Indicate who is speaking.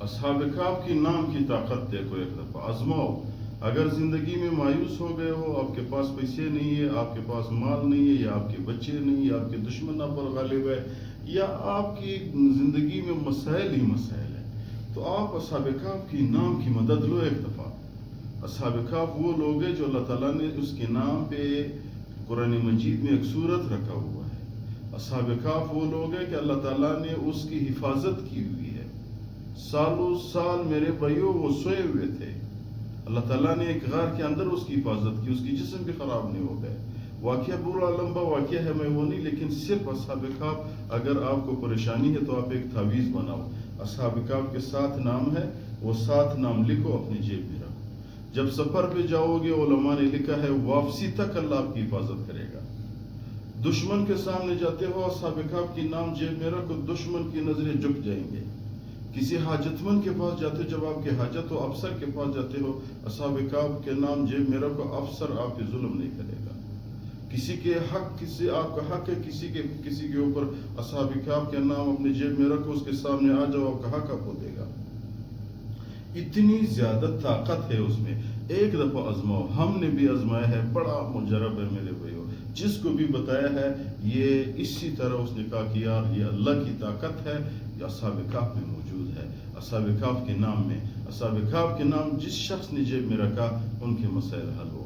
Speaker 1: اصحاب کہف کی نام کی طاقت دیکھو، ایک دفعہ آزماؤ. اگر زندگی میں مایوس ہو گئے ہو، آپ کے پاس پیسے نہیں ہے، آپ کے پاس مال نہیں ہے، یا آپ کے بچے نہیں، یا آپ کے دشمن آپ پر غالب ہے، یا آپ کی زندگی میں مسائل ہی مسائل ہیں، تو آپ اصحاب کہف کی نام کی مدد لو ایک دفعہ. اصحاب کہف وہ لوگ ہیں جو اللہ تعالیٰ نے اس کے نام پہ قرآن مجید میں ایک سورت رکھا ہوا ہے. اصحاب کہف وہ لوگ ہیں کہ اللہ تعالیٰ نے اس کی حفاظت کی ہوئی ہے. سالوں سال میرے بھائیوں وہ سوئے ہوئے تھے، اللہ تعالیٰ نے ایک غار کے اندر اس کی حفاظت کی، اس کی جسم بھی خراب نہیں ہو گئے. واقعہ پورا لمبا واقعہ ہے، میں وہ نہیں، لیکن صرف اصحاب کہف اگر آپ کو پریشانی ہے تو آپ ایک تعویذ بناؤ. اصحاب کہف کے 7 نام ہے، وہ 7 نام لکھو، اپنی جیب میں رکھو. جب سفر پہ جاؤ گے علماء نے لکھا ہے واپسی تک اللہ آپ کی حفاظت کرے گا. دشمن کے سامنے جاتے ہو اصحاب کہف کی نام جیب میں رکھو، دشمن کی نظریں جھک جائیں گے. کسی حاجت مند کے پاس جاتے ہو، جب آپ کی حاجت ہو، افسر کے پاس جاتے ہو، اصحاب کہف کے نام جیب میں رکھو، افسر آپ پہ ظلم نہیں کرے گا. کسی کے حق، کسی آپ کا حق ہے کسی کے اوپر، اصحاب کہف کے نام اپنے جیب میں رکھو، اس کے سامنے آ جاؤ، آپ کا حق آپ کو دے گا. اتنی زیادہ طاقت ہے اس میں. ایک دفعہ آزماؤ، ہم نے بھی آزمایا ہے، بڑا مجرب ہے میرے بھائیو. جس کو بھی بتایا ہے یہ اسی طرح اس نے کہا کہ یار یہ اللہ کی طاقت ہے، یہ اصحاب کہف میں موجود ہے. اصحاب کہف کے نام میں، اصحاب کہف کے نام جس شخص نے جیب میں رکھا ان کے مسائل حل ہو